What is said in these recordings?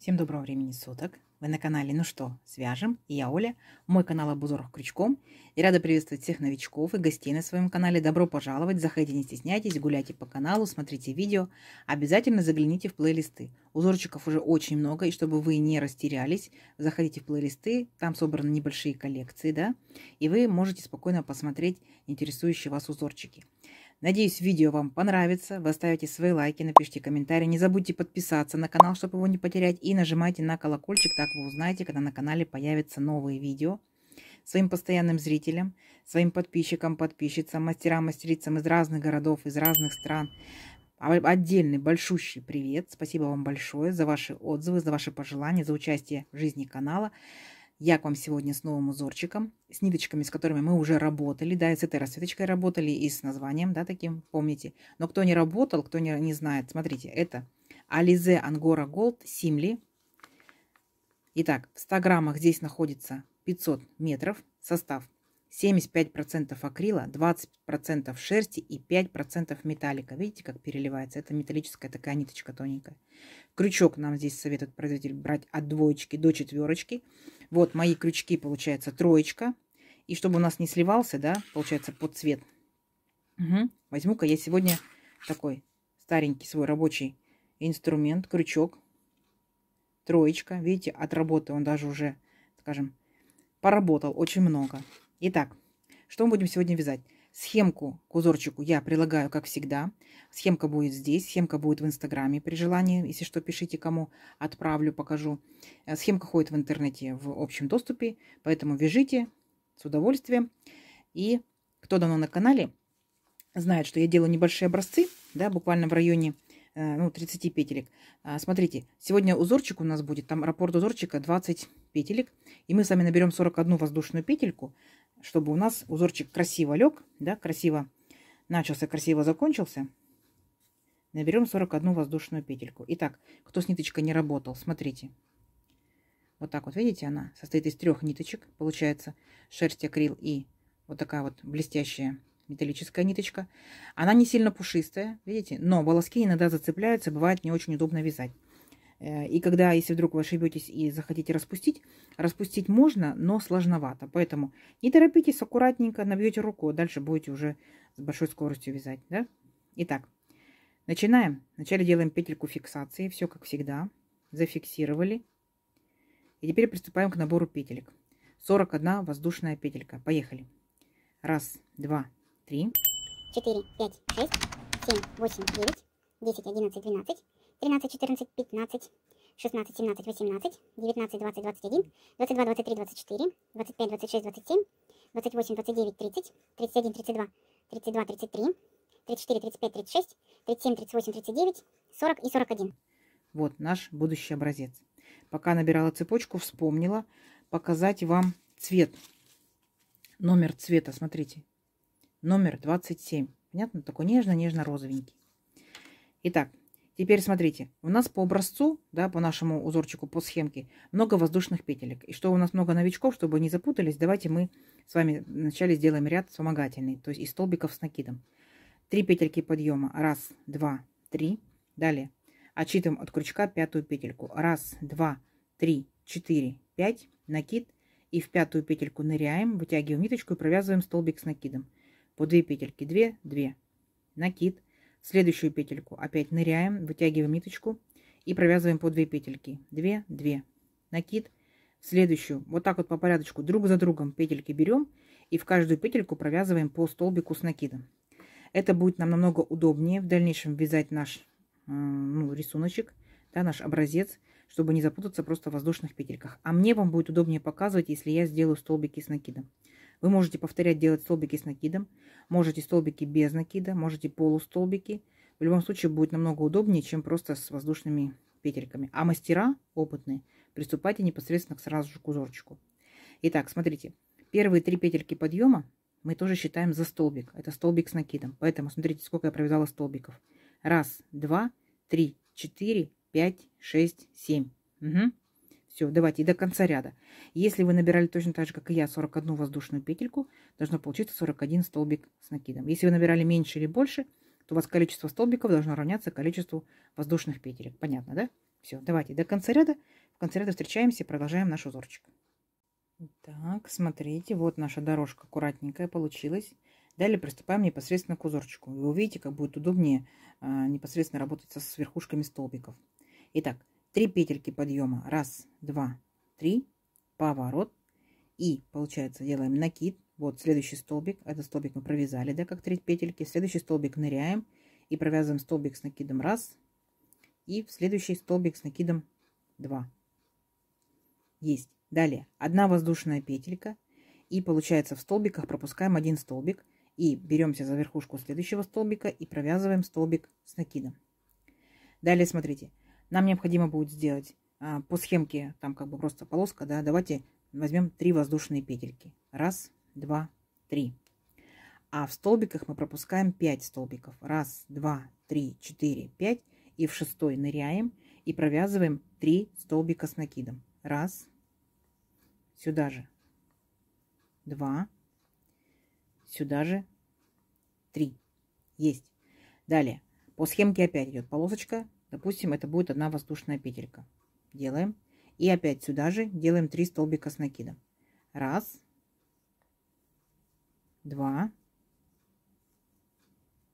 Всем доброго времени суток. Вы на канале «Ну что, свяжем?» И я Оля, мой канал об узорах крючком. И рада приветствовать всех новичков и гостей на своем канале. Добро пожаловать, заходите, не стесняйтесь, гуляйте по каналу, смотрите видео. Обязательно загляните в плейлисты. Узорчиков уже очень много, и чтобы вы не растерялись, заходите в плейлисты, там собраны небольшие коллекции, да, и вы можете спокойно посмотреть интересующие вас узорчики. Надеюсь, видео вам понравится. Вы оставите свои лайки, напишите комментарии. Не забудьте подписаться на канал, чтобы его не потерять. И нажимайте на колокольчик, так вы узнаете, когда на канале появятся новые видео. Своим постоянным зрителям, своим подписчикам, подписчицам, мастерам, мастерицам из разных городов, из разных стран. Отдельный большущий привет. Спасибо вам большое за ваши отзывы, за ваши пожелания, за участие в жизни канала. Я к вам сегодня с новым узорчиком, с ниточками, с которыми мы уже работали, да, и с этой расцветочкой работали, и с названием, да, таким, помните. Но кто не работал, кто не знает, смотрите, это Alize Angora Gold Simli. Итак, в 100 граммах здесь находится 500 метров, состав 75% акрила, 20% шерсти и 5% металлика. Видите, как переливается? Это металлическая такая ниточка тоненькая. Крючок нам здесь советует производитель брать от 2 до 4. Вот мои крючки, получается, 3. И чтобы у нас не сливался, да, получается, под цвет. Возьму-ка я сегодня такой старенький свой рабочий инструмент, крючок. 3. Видите, от работы он даже уже, скажем, поработал очень много. Итак, что мы будем сегодня вязать? Схемку к узорчику я прилагаю, как всегда. Схемка будет здесь, схемка будет в инстаграме при желании. Если что, пишите, кому отправлю, покажу. Схемка ходит в интернете в общем доступе, поэтому вяжите с удовольствием. И кто давно на канале, знает, что я делаю небольшие образцы, да, буквально в районе 30 петелек. Смотрите, сегодня узорчик у нас будет, там раппорт узорчика 20 петелек. И мы с вами наберем 41 воздушную петельку, чтобы у нас узорчик красиво лег, да, красиво начался, красиво закончился. Наберем 41 воздушную петельку. Итак, кто с ниточкой не работал, смотрите. Вот так вот, видите, она состоит из 3 ниточек. Получается шерсть, акрил и вот такая вот блестящая металлическая ниточка. Она не сильно пушистая, видите, но волоски иногда зацепляются, бывает не очень удобно вязать. И когда, если вдруг вы ошибетесь и захотите распустить, распустить можно, но сложновато. Поэтому не торопитесь, аккуратненько набьете руку, дальше будете уже с большой скоростью вязать. Да? Итак, начинаем. Вначале делаем петельку фиксации, все как всегда. Зафиксировали. И теперь приступаем к набору петелек. 41 воздушная петелька. Поехали. 1, 2, 3. 4, 5, 6, 7, 8, 9, 10, 11, 12. 13, 14, 15, 16, 17, 18, 19, 20, 21, 22, 23, 24, 25, 26, 27, 28, 29, 30, 31, 32, 32, 33, 34, 35, 36, 37, 38, 39, 40 и 41. Вот наш будущий образец. Пока набирала цепочку, вспомнила показать вам цвет. Номер цвета, смотрите. Номер 27. Понятно? Такой нежно-нежно-розовенький. Итак. Теперь смотрите, у нас по образцу, да, по нашему узорчику, по схемке, много воздушных петелек. И что у нас много новичков, чтобы не запутались, давайте мы с вами вначале сделаем ряд вспомогательный, то есть из столбиков с накидом. 3 петельки подъема. 1, 2, 3. Далее отсчитываем от крючка 5 петельку. 1, 2, 3, 4, 5. Накид. И в 5 петельку ныряем, вытягиваем ниточку и провязываем столбик с накидом. По 2 петельки. 2, 2. Накид. В следующую петельку опять ныряем, вытягиваем ниточку и провязываем по 2 петельки. 2, 2. Накид. В следующую, вот так вот по порядочку, друг за другом петельки берем и в каждую петельку провязываем по столбику с накидом. Это будет нам намного удобнее в дальнейшем вязать наш рисуночек, да, наш образец, чтобы не запутаться просто в воздушных петельках. А мне вам будет удобнее показывать, если я сделаю столбики с накидом. Вы можете повторять, делать столбики с накидом, можете столбики без накида, можете полустолбики. В любом случае будет намного удобнее, чем просто с воздушными петельками. А мастера опытные, приступайте непосредственно сразу же к узорчику. Итак, смотрите, первые 3 петельки подъема мы тоже считаем за столбик. Это столбик с накидом. Поэтому смотрите, сколько я провязала столбиков. 1, 2, 3, 4, 5, 6, 7. Все, давайте и до конца ряда. Если вы набирали точно так же, как и я, 41 воздушную петельку, должно получиться 41 столбик с накидом. Если вы набирали меньше или больше, то у вас количество столбиков должно равняться количеству воздушных петелек. Понятно, да? Все, давайте до конца ряда В конце ряда встречаемся и продолжаем наш узорчик. Так, смотрите, вот наша дорожка аккуратненькая получилась. Далее приступаем непосредственно к узорчику. Вы увидите, как будет удобнее непосредственно работать с верхушками столбиков. Итак, 3 петельки подъема. 1, 2, 3. Поворот. И получается делаем накид. Вот следующий столбик. Этот столбик мы провязали, да, как 3 петельки. В следующий столбик ныряем и провязываем столбик с накидом 1. И в следующий столбик с накидом 2. Есть. Далее 1 воздушная петелька. И получается в столбиках пропускаем 1 столбик. И беремся за верхушку следующего столбика и провязываем столбик с накидом. Далее смотрите. Нам необходимо будет сделать по схемке, там как бы просто полоска, да, давайте возьмем 3 воздушные петельки. 1, 2, 3. А в столбиках мы пропускаем 5 столбиков. 1, 2, 3, 4, 5. И в 6-й ныряем и провязываем 3 столбика с накидом. 1, сюда же 2, сюда же 3. Есть. Далее по схемке опять идет полосочка. Допустим, это будет 1 воздушная петелька. Делаем. И опять сюда же делаем 3 столбика с накидом. 1, 2,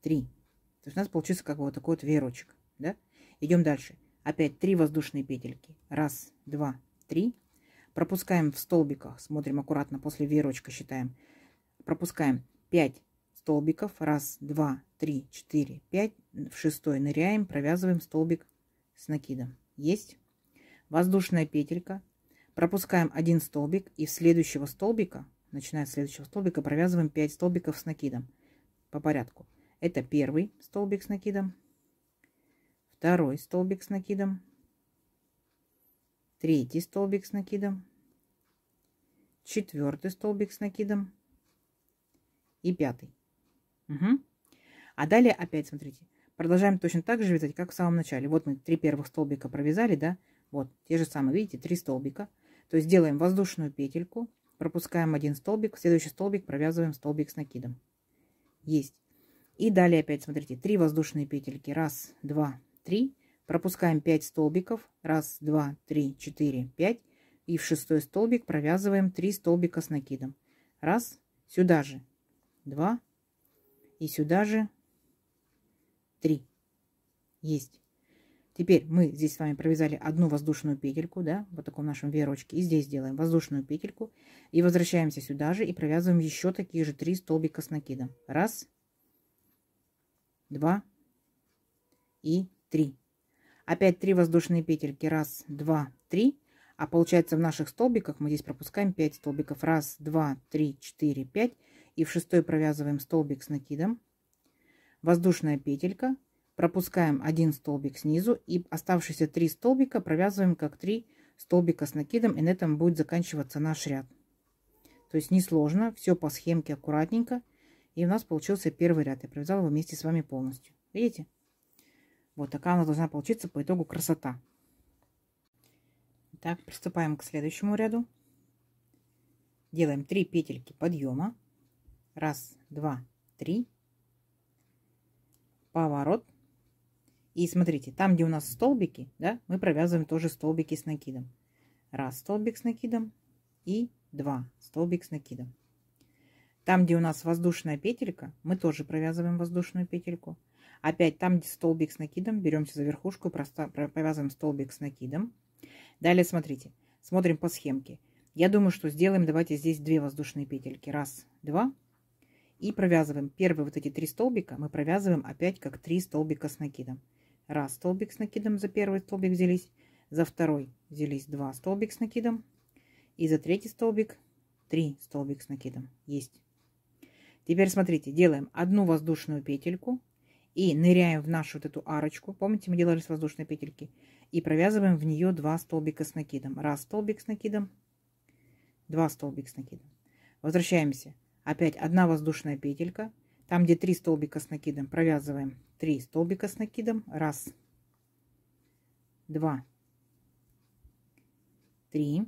3. То есть у нас получится как бы вот такой вот веерочек. Да? Идем дальше. Опять 3 воздушные петельки. 1, 2, 3. Пропускаем в столбиках. Смотрим аккуратно после веерочка, считаем. Пропускаем 5 столбиков. 1, 2, 3, 4, 5. В 6-й ныряем, провязываем столбик с накидом. Есть. Воздушная петелька. Пропускаем 1 столбик. И в следующего столбика, начиная с следующего столбика, провязываем 5 столбиков с накидом. По порядку. Это 1 столбик с накидом. 2 столбик с накидом. 3 столбик с накидом. 4 столбик с накидом. И 5. Угу. А далее опять смотрите. Продолжаем точно так же вязать, как в самом начале. Вот мы 3 первых столбика провязали, да? Вот те же самые, видите, 3 столбика. То есть делаем воздушную петельку, пропускаем 1 столбик, в следующий столбик провязываем столбик с накидом. Есть. И далее опять смотрите, 3 воздушные петельки. 1, 2, 3. Пропускаем 5 столбиков. 1, 2, 3, 4, 5. И в 6-й столбик провязываем 3 столбика с накидом. 1, сюда же 2. И сюда же 3. Есть. Теперь мы здесь с вами провязали 1 воздушную петельку, да, вот таком нашем веерочке. И здесь делаем воздушную петельку. И возвращаемся сюда же и провязываем еще такие же 3 столбика с накидом. 1, 2 и 3. Опять 3 воздушные петельки. 1, 2, 3. А получается в наших столбиках мы здесь пропускаем 5 столбиков. 1, 2, 3, 4, 5. И в 6-й провязываем столбик с накидом. Воздушная петелька. Пропускаем 1 столбик снизу. И оставшиеся 3 столбика провязываем как 3 столбика с накидом. И на этом будет заканчиваться наш ряд. То есть несложно. Все по схемке аккуратненько. И у нас получился первый ряд. Я провязала его вместе с вами полностью. Видите? Вот такая у нас должна получиться по итогу красота. Так, приступаем к следующему ряду. Делаем 3 петельки подъема. 1, 2, 3. Поворот. И смотрите, там, где у нас столбики, да, мы провязываем тоже столбики с накидом. 1 столбик с накидом и 2 столбик с накидом. Там, где у нас воздушная петелька, мы тоже провязываем воздушную петельку. Опять там, где столбик с накидом, беремся за верхушку и провязываем столбик с накидом. Далее смотрите, смотрим по схемке. Я думаю, что сделаем, давайте здесь 2 воздушные петельки. 1, 2. И провязываем первые вот эти 3 столбика, мы провязываем опять как 3 столбика с накидом. 1 столбик с накидом, за первый столбик взялись, за второй взялись 2 столбик с накидом. И за третий столбик 3 столбик с накидом. Есть. Теперь смотрите, делаем 1 воздушную петельку и ныряем в нашу вот эту арочку. Помните, мы делали с воздушной петельки. И провязываем в нее 2 столбика с накидом. 1 столбик с накидом, 2 столбик с накидом. Возвращаемся. Опять 1 воздушная петелька. Там, где 3 столбика с накидом, провязываем 3 столбика с накидом. 1, 2, 3.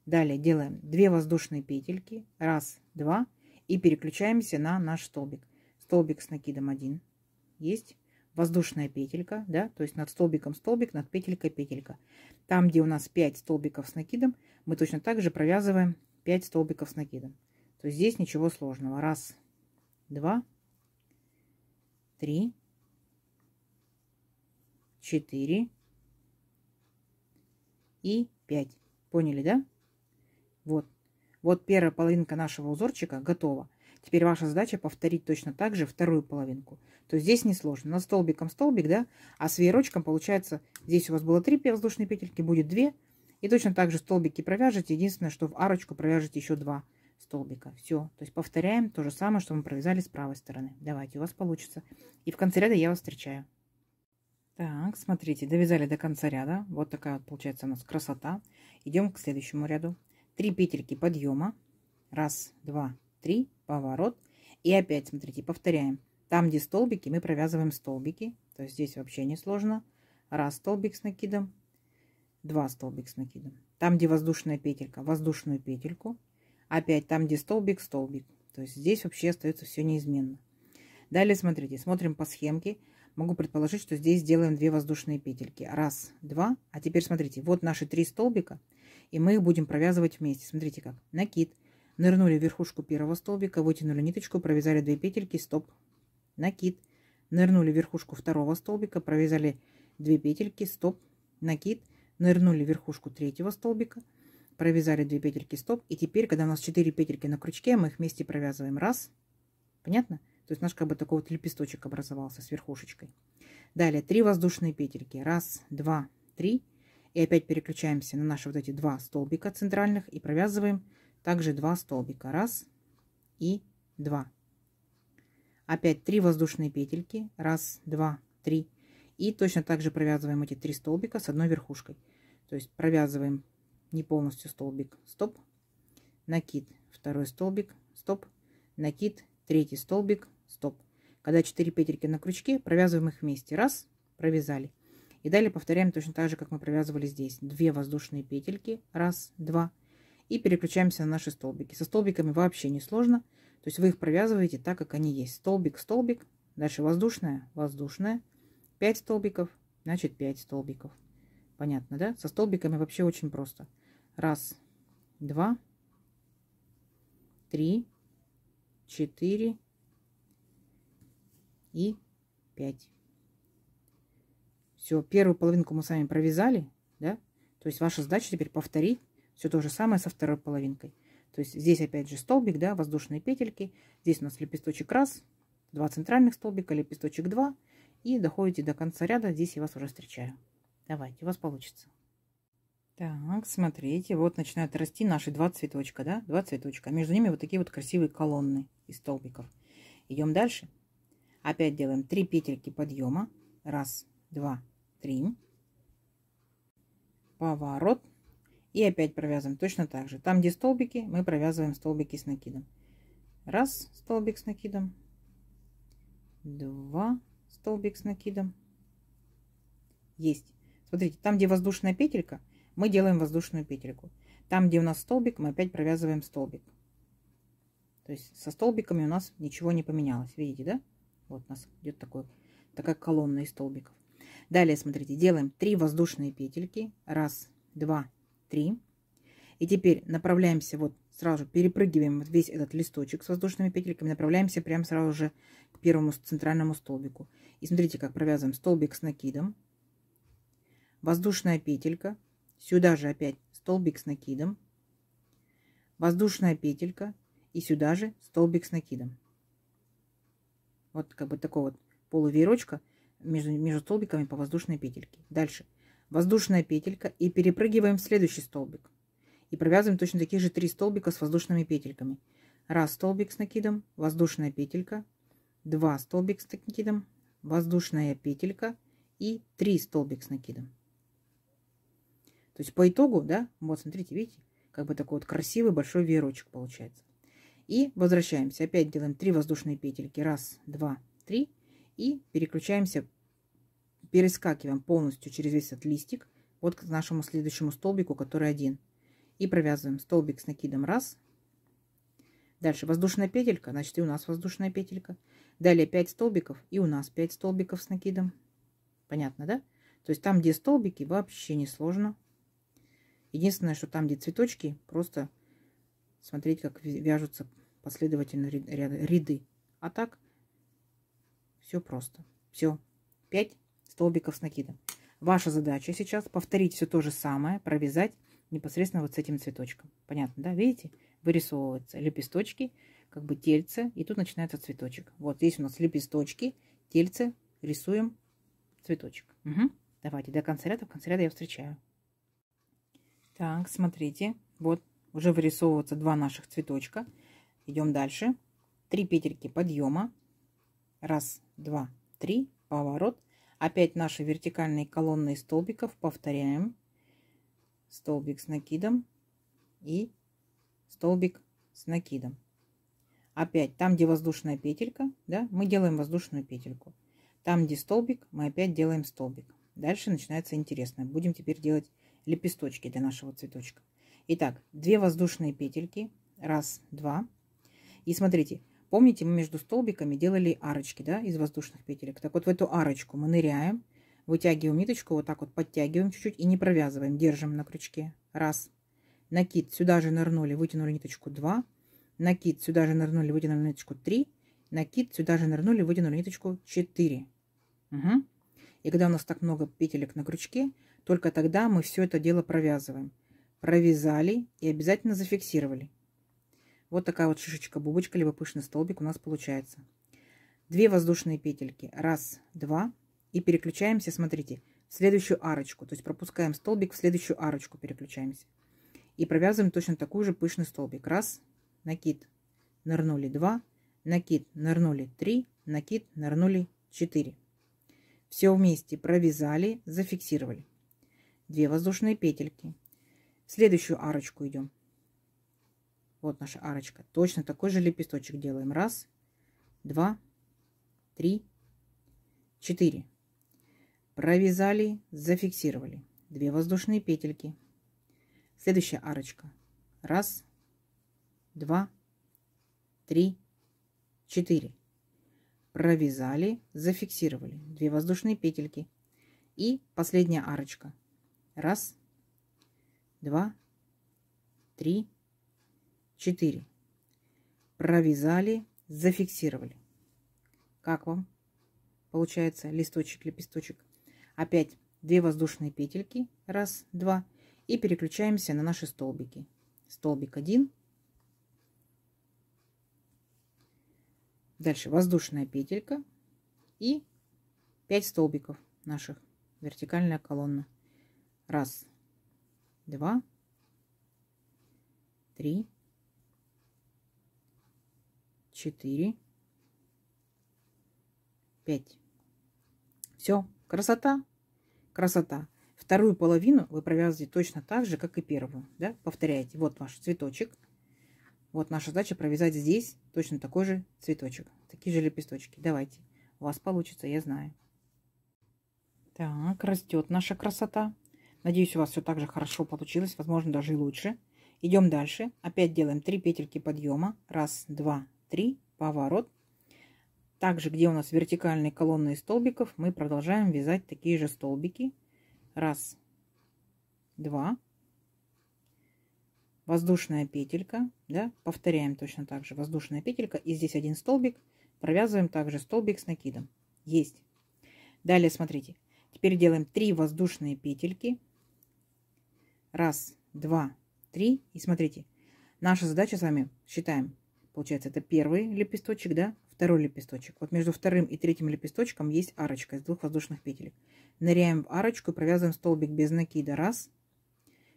Далее делаем 2 воздушные петельки. 1, 2. И переключаемся на наш столбик. Столбик с накидом 1. Есть. воздушная петелька, да, то есть над столбиком столбик, над петелькой петелька. Там, где у нас 5 столбиков с накидом, мы точно так же провязываем 5 столбиков с накидом. То есть здесь ничего сложного. Раз, два, три, 4 и 5. Поняли, да? Вот. Вот первая половинка нашего узорчика готова. Теперь ваша задача повторить точно так же вторую половинку. То есть здесь несложно. Над столбиком столбик, да? А с веерочком получается, здесь у вас было 3 воздушные петельки, будет 2. И точно так же столбики провяжете. Единственное, что в арочку провяжете еще 2 столбика. Все. То есть повторяем то же самое, что мы провязали с правой стороны. Давайте, у вас получится. И в конце ряда я вас встречаю. Так, смотрите, довязали до конца ряда. Вот такая вот получается у нас красота. Идем к следующему ряду. 3 петельки подъема. Раз, два, три, поворот. И опять, смотрите, повторяем. Там, где столбики, мы провязываем столбики. То есть здесь вообще не сложно. Раз столбик с накидом, 2 столбик с накидом. Там, где воздушная петелька, воздушную петельку. Опять там, где столбик, столбик. То есть здесь вообще остается все неизменно. Далее, смотрите, смотрим по схемке. Могу предположить, что здесь сделаем 2 воздушные петельки. Раз, два. А теперь смотрите, вот наши 3 столбика. И мы их будем провязывать вместе. Смотрите как. Накид. Нырнули в верхушку первого столбика, вытянули ниточку, провязали 2 петельки, стоп. Накид. Нырнули в верхушку второго столбика, провязали 2 петельки, стоп. Накид. Нырнули в верхушку третьего столбика, провязали 2 петельки, стоп. И теперь, когда у нас 4 петельки на крючке, мы их вместе провязываем. Раз. Понятно? То есть наш как бы такой вот лепесточек образовался с верхушечкой. Далее 3 воздушные петельки. Раз, два, 3. И опять переключаемся на наши вот эти 2 столбика центральных и провязываем также 2 столбика. Раз и 2. Опять 3 воздушные петельки. Раз, два, 3. И точно так же провязываем эти 3 столбика с одной верхушкой. То есть провязываем не полностью столбик. Стоп. Накид. Второй столбик. Стоп. Накид. Третий столбик. Стоп. Когда 4 петельки на крючке, провязываем их вместе. Раз. Провязали. И далее повторяем точно так же, как мы провязывали здесь. 2 воздушные петельки. Раз, два. И переключаемся на наши столбики. Со столбиками вообще не сложно. То есть вы их провязываете так, как они есть. Столбик, столбик. Дальше воздушная, воздушная. 5 столбиков, значит 5 столбиков. Понятно, да? Со столбиками вообще очень просто. Раз, два, 3, 4 и 5. Все, первую половинку мы с вами провязали, да? То есть ваша задача теперь повторить все то же самое со второй половинкой. То есть здесь опять же столбик, да, воздушные петельки. Здесь у нас лепесточек раз, 2 центральных столбика, лепесточек 2. И доходите до конца ряда, здесь я вас уже встречаю. Давайте, у вас получится. Так, смотрите, вот начинают расти наши 2 цветочка, да, 2 цветочка. Между ними вот такие вот красивые колонны из столбиков. Идем дальше. Опять делаем 3 петельки подъема. Раз, два, 3. Поворот. И опять провязываем точно так же. Там, где столбики, мы провязываем столбики с накидом. Раз, столбик с накидом. 2, столбик с накидом. Есть. Смотрите, там, где воздушная петелька, мы делаем воздушную петельку. Там, где у нас столбик, мы опять провязываем столбик. То есть со столбиками у нас ничего не поменялось. Видите, да? Вот у нас идет такая колонна из столбиков. Далее, смотрите, делаем 3 воздушные петельки. Раз, два, 3. И теперь направляемся, вот сразу же перепрыгиваем вот весь этот листочек с воздушными петельками, направляемся прямо сразу же к первому центральному столбику. И смотрите, как провязываем столбик с накидом, воздушная петелька, сюда же опять столбик с накидом, воздушная петелька и сюда же столбик с накидом. Вот как бы такой вот полувеерочка между столбиками по воздушной петельке. Дальше воздушная петелька и перепрыгиваем в следующий столбик. И провязываем точно такие же 3 столбика с воздушными петельками. Раз столбик с накидом, воздушная петелька, 2 столбик с накидом, воздушная петелька и 3 столбик с накидом. То есть по итогу, да, вот смотрите, видите, как бы такой вот красивый большой веерочек получается. И возвращаемся, опять делаем 3 воздушные петельки, раз, два, 3, и переключаемся, перескакиваем полностью через весь этот листик вот к нашему следующему столбику, который 1. И провязываем столбик с накидом раз, Дальше воздушная петелька, значит и у нас воздушная петелька. Далее 5 столбиков и у нас 5 столбиков с накидом. Понятно, да? То есть там, где столбики, вообще не сложно. Единственное, что там, где цветочки, просто смотреть, как вяжутся последовательно ряды. А так все просто. Все. 5 столбиков с накидом. Ваша задача сейчас повторить все то же самое, провязать непосредственно вот с этим цветочком. Понятно, да? Видите? Вырисовываются лепесточки, как бы тельце, и тут начинается цветочек. Вот здесь у нас лепесточки, тельце, рисуем цветочек. Угу. Давайте до конца ряда. В конце ряда я встречаю. Так, смотрите. Вот уже вырисовываются 2 наших цветочка. Идем дальше. 3 петельки подъема. 1, 2, 3. Поворот. Опять наши вертикальные колонны столбиков. Повторяем. Столбик с накидом и столбик с накидом. Опять там, где воздушная петелька, да, мы делаем воздушную петельку. Там, где столбик, мы опять делаем столбик. Дальше начинается интересно. Будем теперь делать лепесточки для нашего цветочка. Итак, 2 воздушные петельки. 1, 2. И смотрите, помните, мы между столбиками делали арочки, да, из воздушных петелек. Так вот, в эту арочку мы ныряем, вытягиваем ниточку, вот так вот подтягиваем чуть-чуть и не провязываем. Держим на крючке. 1. Накид, сюда же нырнули, вытянули ниточку. 2. Накид, сюда же нырнули, вытянули ниточку. 3. Накид, сюда же нырнули, вытянули ниточку. 4. Угу. И когда у нас так много петелек на крючке, только тогда мы все это дело провязываем. Провязали и обязательно зафиксировали. Вот такая вот шишечка, бубочка, либо пышный столбик у нас получается. 2 воздушные петельки. 1, 2. И переключаемся, смотрите, в следующую арочку. То есть пропускаем столбик, в следующую арочку переключаемся. И провязываем точно такой же пышный столбик. 1, накид, нырнули. 2, накид, нырнули. 3, накид, нырнули. 4. Все вместе провязали, зафиксировали. 2 воздушные петельки. В следующую арочку идем. Вот наша арочка. Точно такой же лепесточек делаем. 1, 2, 3, 4. Провязали, зафиксировали. 2 воздушные петельки. Следующая арочка. 1, 2, 3, 4. Провязали, зафиксировали. 2 воздушные петельки. И последняя арочка. 1, 2, 3, 4. Провязали, зафиксировали. Как вам получается листочек, лепесточек? Опять 2 воздушные петельки. 1, 2. И переключаемся на наши столбики. Столбик 1. Дальше воздушная петелька. И 5 столбиков наших. Вертикальная колонна. 1, 2, 3, 4, 5. Все, красота, красота. Вторую половину вы провязываете точно так же, как и первую. Да? Повторяете. Вот ваш цветочек. Вот наша задача провязать здесь точно такой же цветочек. Такие же лепесточки. Давайте. У вас получится, я знаю. Так, растет наша красота. Надеюсь, у вас все так же хорошо получилось. Возможно, даже и лучше. Идем дальше. Опять делаем 3 петельки подъема. 1, 2, 3. Поворот. Также, где у нас вертикальные колонны из столбиков, мы продолжаем вязать такие же столбики. 1, 2. Воздушная петелька. Да? Повторяем точно так же. Воздушная петелька. И здесь 1 столбик. Провязываем также столбик с накидом. Есть. Далее, смотрите. Теперь делаем 3 воздушные петельки. 1, 2, 3. И смотрите. Наша задача с вами, считаем, получается, это первый лепесточек, да? Второй лепесточек. Вот между вторым и третьим лепесточком есть арочка из 2 воздушных петелек. Ныряем в арочку и провязываем столбик без накида. 1.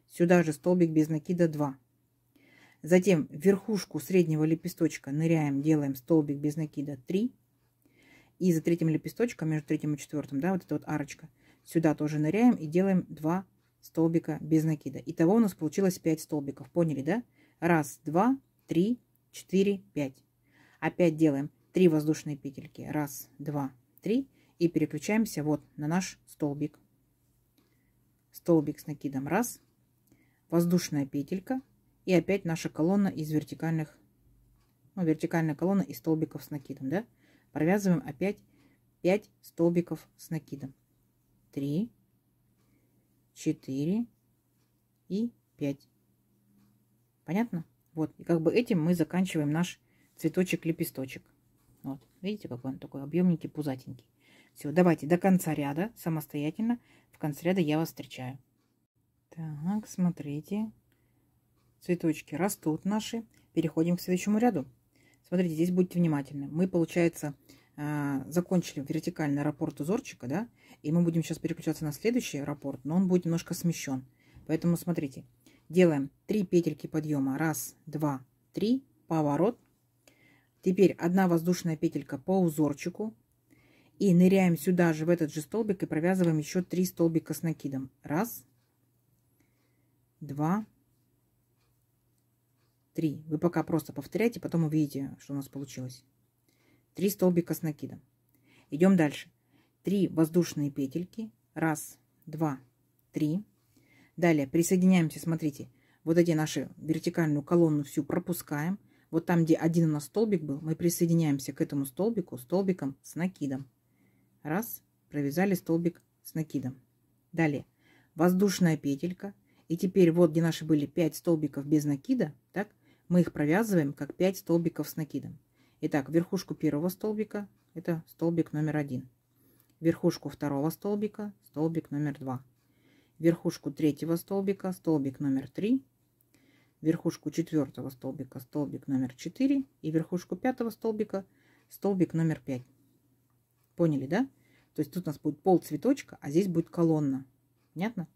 Сюда же столбик без накида. 2. Затем в верхушку среднего лепесточка ныряем, делаем столбик без накида. 3. И за третьим лепесточком, между третьим и четвертым, да, вот эта вот арочка, сюда тоже ныряем и делаем 2 столбика без накида. Итого у нас получилось 5 столбиков. Поняли, да? 1, 2, 3, 4, 5. Опять делаем 3 воздушные петельки. 1, 2, 3. И переключаемся вот на наш столбик. Столбик с накидом 1. Воздушная петелька. И опять наша колонна из вертикальных ну, вертикальная колонна из столбиков с накидом, да? Провязываем опять 5 столбиков с накидом. 3, 4 и 5. Понятно? Вот, и как бы этим мы заканчиваем наш цветочек-лепесточек. Вот, видите, какой он такой объемненький, пузатенький. Все, давайте до конца ряда самостоятельно. В конце ряда я вас встречаю. Так, смотрите. Цветочки растут наши. Переходим к следующему ряду. Смотрите, здесь будьте внимательны. Мы, получается, закончили вертикальный раппорт узорчика, да? И мы будем сейчас переключаться на следующий раппорт, но он будет немножко смещен. Поэтому смотрите. Делаем 3 петельки подъема. 1, 2, 3. Поворот. Теперь 1 воздушная петелька по узорчику. И ныряем сюда же, в этот же столбик, и провязываем еще 3 столбика с накидом. 1, 2, 3. Вы пока просто повторяйте, потом увидите, что у нас получилось. 3 столбика с накидом. Идем дальше. 3 воздушные петельки. 1, 2, 3. Далее присоединяемся, смотрите, вот эти наши вертикальную колонну всю пропускаем. Вот там, где один у нас столбик был, мы присоединяемся к этому столбику столбиком с накидом. 1, провязали столбик с накидом. Далее воздушная петелька. И теперь вот, где наши были 5 столбиков без накида, так, мы их провязываем как 5 столбиков с накидом. Итак, верхушку первого столбика, это столбик номер 1. Верхушку второго столбика, столбик номер 2. Верхушку третьего столбика, столбик номер 3. Верхушку четвертого столбика, столбик номер 4. И верхушку пятого столбика, столбик номер 5. Поняли, да? То есть тут у нас будет пол цветочка, а здесь будет колонна. Понятно?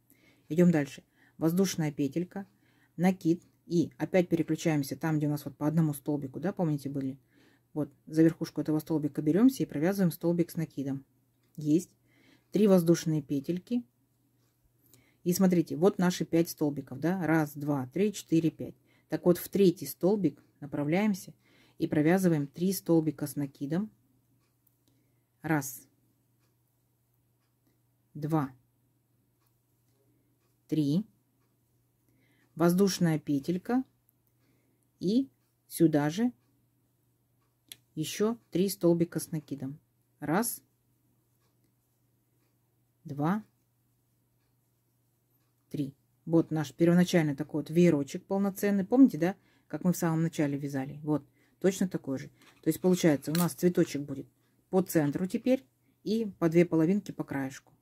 Идем дальше. Воздушная петелька, накид. И опять переключаемся там, где у нас вот по одному столбику, да, помните, были? Вот за верхушку этого столбика беремся и провязываем столбик с накидом. Есть. 3 воздушные петельки. И смотрите, вот наши 5 столбиков, да? 1, 2, 3, 4, 5. Так вот, в третий столбик направляемся и провязываем 3 столбика с накидом. 1, 2, 3. Воздушная петелька. И сюда же еще 3 столбика с накидом. 1, 2, 3. Вот наш первоначальный такой вот веерочек полноценный. Помните, да, как мы в самом начале вязали? Вот, точно такой же. То есть получается, у нас цветочек будет по центру теперь и по 2 половинки по краешку.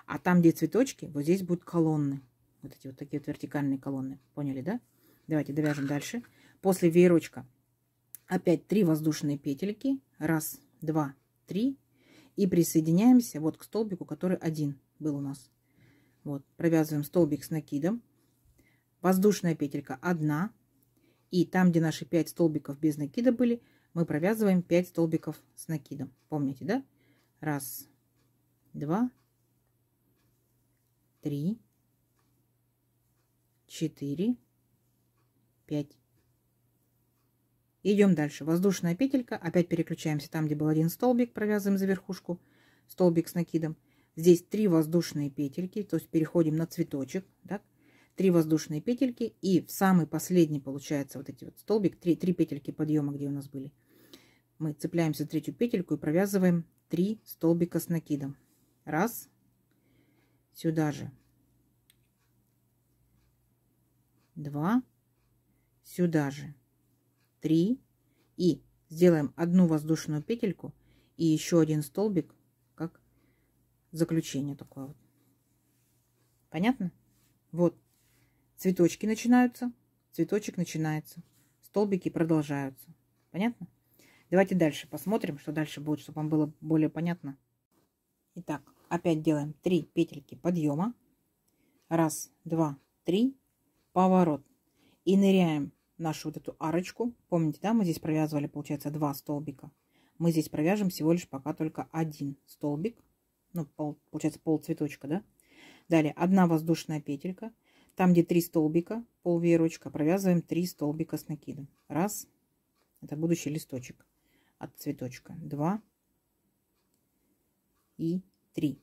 А там, где цветочки, вот здесь будут колонны. Вот эти вот такие вот вертикальные колонны. Поняли, да? Давайте довяжем дальше. После веерочка опять 3 воздушные петельки. 1, 2, 3. И присоединяемся вот к столбику, который один был у нас. Вот, провязываем столбик с накидом. Воздушная петелька 1. И там, где наши 5 столбиков без накида были, мы провязываем 5 столбиков с накидом. Помните, да? 1, 2, 3, 4, 5. Идем дальше. Воздушная петелька. Опять переключаемся там, где был один столбик. Провязываем за верхушку столбик с накидом. Здесь 3 воздушные петельки. То есть переходим на цветочек. Так? 3 воздушные петельки. И в самый последний получается вот эти вот столбик. 3 петельки подъема, где у нас были. Мы цепляемся за третью петельку и провязываем 3 столбика с накидом. 1. Сюда же. 2. Сюда же. 3. И сделаем одну воздушную петельку и еще один столбик, как заключение такое вот. Понятно? Вот. Цветочки начинаются. Цветочек начинается. Столбики продолжаются. Понятно? Давайте дальше посмотрим, что дальше будет, чтобы вам было более понятно. Итак, опять делаем 3 петельки подъема. 1, 2, 3. Поворот. И ныряем в нашу вот эту арочку. Помните, да, мы здесь провязывали, получается, 2 столбика. Мы здесь провяжем всего лишь пока только 1 столбик. Ну, получается, пол цветочка, да? Далее 1 воздушная петелька. Там, где 3 столбика, пол веерочка, провязываем 3 столбика с накидом. 1. Это будущий листочек от цветочка. 2 и 3.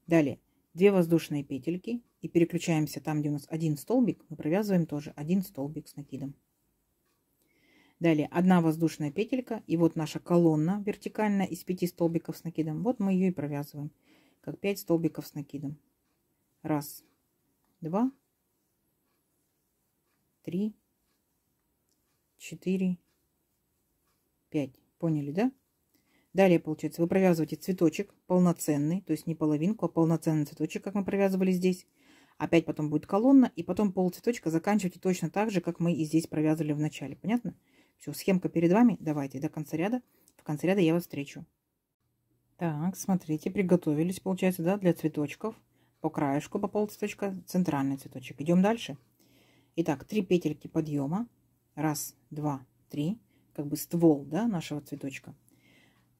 Далее 2 воздушные петельки. И переключаемся там, где у нас 1 столбик. Мы провязываем тоже 1 столбик с накидом. Далее 1 воздушная петелька. И вот наша колонна вертикальная из 5 столбиков с накидом. Вот мы ее и провязываем. Как 5 столбиков с накидом. 1, 2, 3, 4, 5. Поняли, да? Далее, получается, вы провязываете цветочек полноценный, то есть не половинку, а полноценный цветочек, как мы провязывали здесь. Опять потом будет колонна, и потом пол цветочка заканчиваете точно так же, как мы и здесь провязывали в начале. Понятно? Все, схемка перед вами. Давайте до конца ряда. В конце ряда я вас встречу. Так, смотрите, приготовились, получается, да, для цветочков. По краешку, по пол цветочка, центральный цветочек. Идем дальше. Итак, 3 петельки подъема. 1, 2, 3. Как бы ствол, да, нашего цветочка.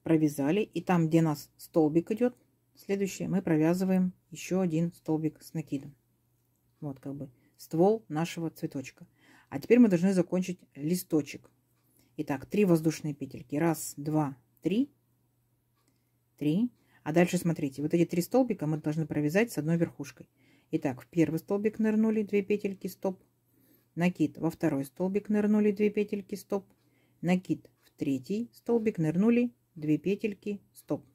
Провязали. И там, где у нас столбик идет, следующий, мы провязываем еще 1 столбик с накидом. Вот как бы ствол нашего цветочка. А теперь мы должны закончить листочек. Итак, 3 воздушные петельки. 1, 2, 3. 3. А дальше смотрите, вот эти 3 столбика мы должны провязать с одной верхушкой. Итак, в первый столбик нырнули 2 петельки, стоп. Накид. Во второй столбик нырнули 2 петельки, стоп. Накид. В третий столбик нырнули 2 петельки, стоп.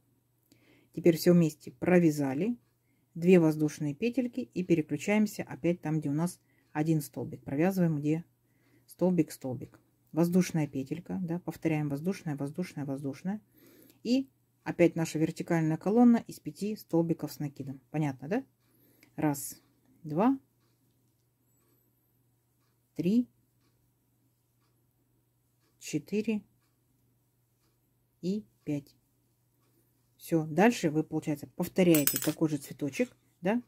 Теперь все вместе провязали. 2 воздушные петельки и переключаемся опять там, где у нас 1 столбик. Провязываем, где столбик, столбик. Воздушная петелька, да, повторяем воздушная, воздушная, воздушная. И опять наша вертикальная колонна из 5 столбиков с накидом. Понятно, да? 1, 2, 3, 4 и 5. Все, дальше вы, получается, повторяете такой же цветочек, да,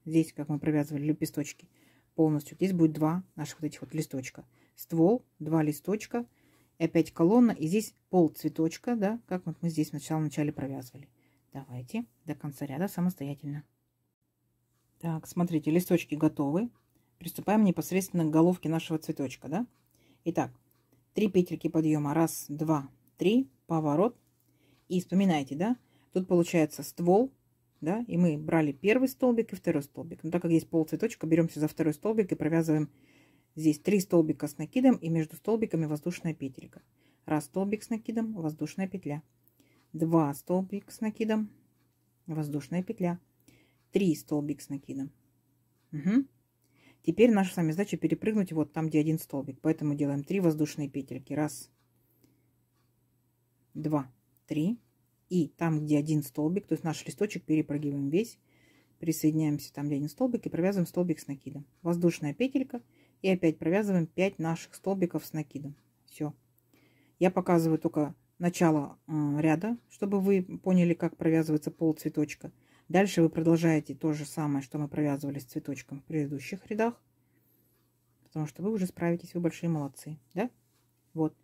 здесь, как мы провязывали лепесточки, полностью. Здесь будет 2 наших вот этих вот листочка. Ствол, 2 листочка, и опять колонна, и здесь пол цветочка, да, как вот мы здесь в начале провязывали. Давайте до конца ряда самостоятельно. Так, смотрите, листочки готовы. Приступаем непосредственно к головке нашего цветочка, да. Итак, 3 петельки подъема, 1, 2, 3, поворот. И вспоминайте, да, тут получается ствол, да, и мы брали первый столбик и второй столбик. Но так как здесь пол цветочка, беремся за второй столбик и провязываем здесь 3 столбика с накидом и между столбиками воздушная петелька. 1 столбик с накидом, воздушная петля. 2 столбик с накидом, воздушная петля. 3 столбик с накидом. Угу. Теперь наша с вами задача перепрыгнуть вот там, где 1 столбик. Поэтому делаем 3 воздушные петельки. 1, 2, 3. И там, где 1 столбик, то есть наш листочек перепрыгиваем весь. Присоединяемся там, где 1 столбик, и провязываем столбик с накидом. Воздушная петелька. И опять провязываем 5 наших столбиков с накидом. Все. Я показываю только начало ряда, чтобы вы поняли, как провязывается пол цветочка. Дальше вы продолжаете то же самое, что мы провязывали с цветочком в предыдущих рядах. Потому что вы уже справитесь, вы большие молодцы. Да? Вот.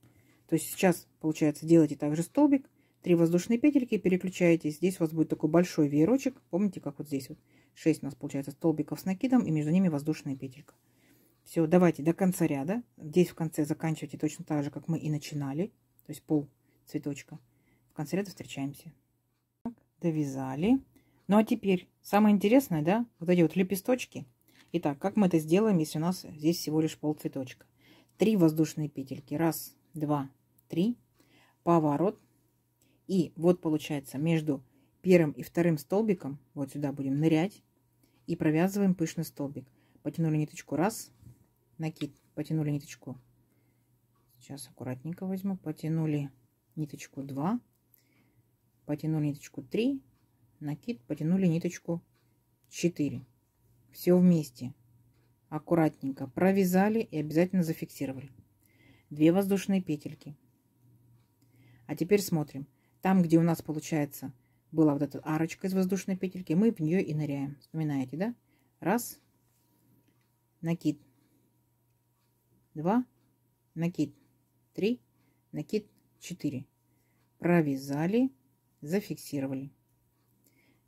То есть сейчас, получается, делаете также столбик. 3 воздушные петельки, переключаетесь. Здесь у вас будет такой большой веерочек. Помните, как вот здесь вот 6 у нас получается столбиков с накидом, и между ними воздушная петелька. Все, давайте до конца ряда. Здесь в конце заканчивайте точно так же, как мы и начинали. То есть пол цветочка. В конце ряда встречаемся. Так, довязали. Ну а теперь самое интересное, да, вот эти вот лепесточки. Итак, как мы это сделаем, если у нас здесь всего лишь пол цветочка? 3 воздушные петельки. 1, 2, 3. Поворот. И вот получается между первым и вторым столбиком, вот сюда будем нырять и провязываем пышный столбик. Потянули ниточку 1, накид, потянули ниточку. Сейчас аккуратненько возьму. Потянули ниточку 2, потянули ниточку 3, накид, потянули ниточку 4. Все вместе аккуратненько провязали и обязательно зафиксировали. 2 воздушные петельки. А теперь смотрим. Там, где у нас получается была вот эта арочка из воздушной петельки, мы в нее и ныряем. Вспоминаете, да? 1, накид, 2, накид, 3, накид, 4. Провязали, зафиксировали.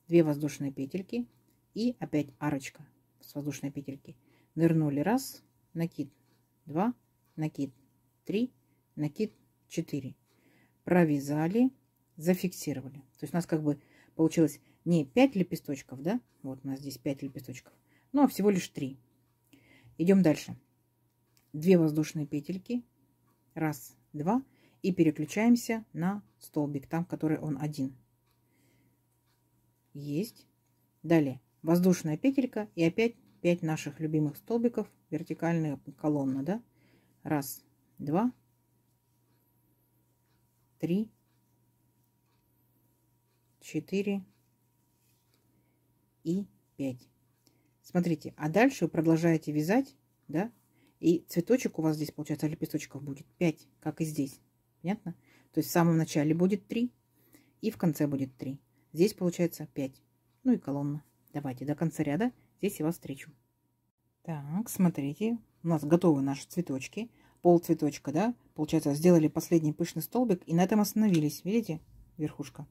2 воздушные петельки и опять арочка с воздушной петельки. Нырнули 1, накид, 2, накид, 3, накид, 4. Провязали, зафиксировали. То есть у нас как бы получилось не 5 лепесточков, да? Вот у нас здесь 5 лепесточков, но всего лишь 3. Идем дальше. 2 воздушные петельки. 1, 2 и переключаемся на столбик, там, который он один. Есть. Далее воздушная петелька и опять 5 наших любимых столбиков, вертикальная колонна, да? 1, 2, 3, 4 и 5. Смотрите, а дальше вы продолжаете вязать, да? И цветочек у вас здесь, получается, лепесточков будет 5, как и здесь. Понятно? То есть в самом начале будет 3 и в конце будет 3. Здесь получается 5. Ну и колонна. Давайте до конца ряда здесь я вас встречу. Так, смотрите, у нас готовы наши цветочки. Пол цветочка, да? Получается, сделали последний пышный столбик и на этом остановились. Видите? Верхушка.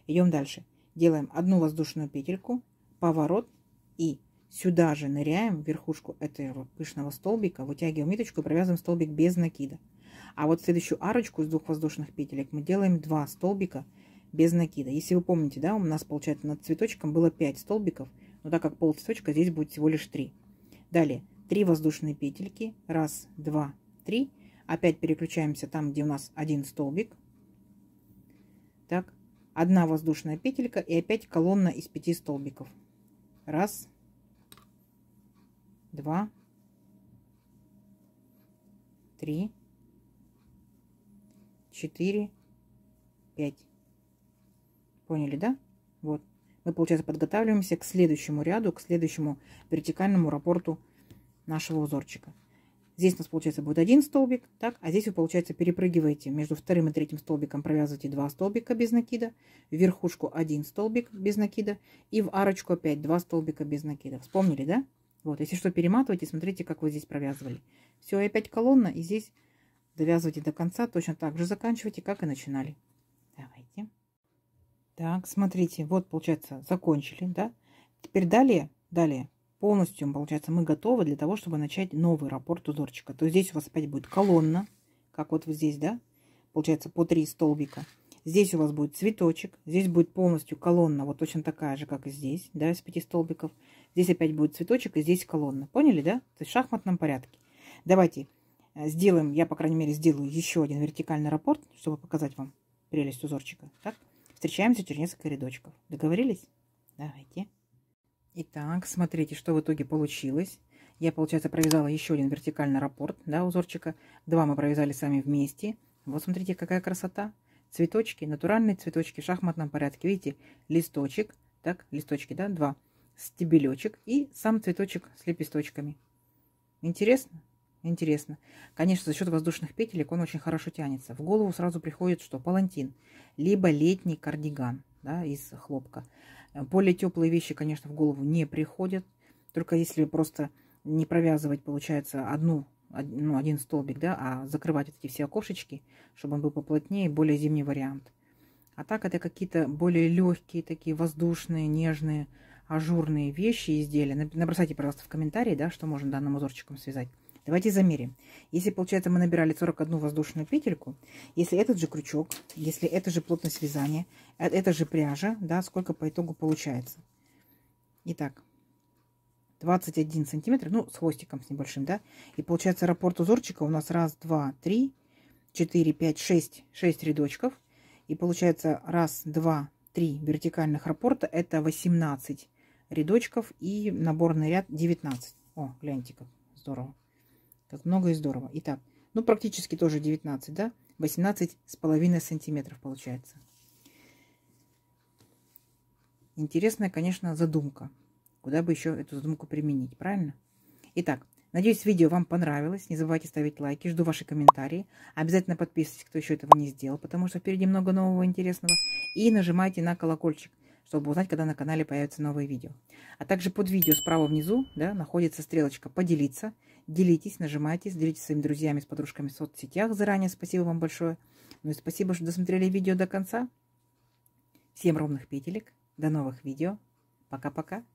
Идем дальше. Делаем одну воздушную петельку, поворот и сюда же ныряем в верхушку этого пышного столбика, вытягиваем ниточку и провязываем столбик без накида. А вот следующую арочку из 2 воздушных петелек мы делаем 2 столбика без накида. Если вы помните, да, у нас получается над цветочком было 5 столбиков, но так как пол цветочка, здесь будет всего лишь 3. Далее 3 воздушные петельки, 1, 2, 3. Опять переключаемся там, где у нас один столбик. Так, 1 воздушная петелька и опять колонна из 5 столбиков. 1, 2, 3, 4, 5. Поняли, да? Вот. Мы, получается, подготавливаемся к следующему ряду, к следующему вертикальному раппорту нашего узорчика. Здесь у нас, получается, будет один столбик, так? А здесь вы, получается, перепрыгиваете между 2 и 3 столбиком, провязываете 2 столбика без накида, в верхушку 1 столбик без накида и в арочку опять 2 столбика без накида. Вспомнили, да? Вот, если что, перематывайте, смотрите, как вы здесь провязывали. Все, и опять колонна, и здесь довязывайте до конца, точно так же заканчивайте, как и начинали. Давайте. Так, смотрите, вот, получается, закончили, да? Теперь далее полностью, получается, мы готовы для того, чтобы начать новый раппорт узорчика. То есть здесь у вас опять будет колонна, как вот здесь, да? Получается, по 3 столбика. Здесь у вас будет цветочек, здесь будет полностью колонна, вот точно такая же, как и здесь, да, из 5 столбиков. Здесь опять будет цветочек, и здесь колонна. Поняли, да? То есть в шахматном порядке. Давайте сделаем, я, по крайней мере, сделаю еще один вертикальный раппорт, чтобы показать вам прелесть узорчика. Так? Встречаемся через несколько рядочков. Договорились? Давайте. Итак, смотрите, что в итоге получилось. Я, получается, провязала еще один вертикальный раппорт, да, узорчика. 2 мы провязали сами вместе. Вот смотрите, какая красота. Цветочки, натуральные цветочки в шахматном порядке. Видите, листочек, так, листочки, да, 2, стебелечек и сам цветочек с лепесточками. Интересно? Интересно. Конечно, за счет воздушных петелек он очень хорошо тянется. В голову сразу приходит, что палантин, либо летний кардиган, да, из хлопка. Более теплые вещи, конечно, в голову не приходят. Только если просто не провязывать, получается, один столбик, да, а закрывать эти все окошечки, чтобы он был поплотнее, более зимний вариант. А так это какие-то более легкие, такие воздушные, нежные, ажурные вещи, изделия. Набросайте, пожалуйста, в комментарии, да, что можно данным узорчиком связать. Давайте замерим. Если, получается, мы набирали 41 воздушную петельку, если этот же крючок, если это же плотность вязания, это же пряжа, да, сколько по итогу получается. Итак, 21 сантиметр, ну, с хвостиком, с небольшим, да. И получается раппорт узорчика у нас 1, 2, 3, 4, 5, 6 рядочков. И получается 1, 2, 3 вертикальных раппорта, это 18 рядочков и наборный ряд 19. О, гляньте, как здорово. Как много и здорово. Итак, ну практически тоже 19, да? 18,5 сантиметров получается. Интересная, конечно, задумка. Куда бы еще эту задумку применить, правильно? Итак, надеюсь, видео вам понравилось. Не забывайте ставить лайки, жду ваши комментарии. Обязательно подписывайтесь, кто еще этого не сделал, потому что впереди много нового интересного. И нажимайте на колокольчик, чтобы узнать, когда на канале появятся новые видео. А также под видео справа внизу, да, находится стрелочка «Поделиться». Делитесь, нажимайте, делитесь своими друзьями, с подружками в соцсетях. Заранее спасибо вам большое. Ну и спасибо, что досмотрели видео до конца. Всем ровных петелек. До новых видео. Пока-пока.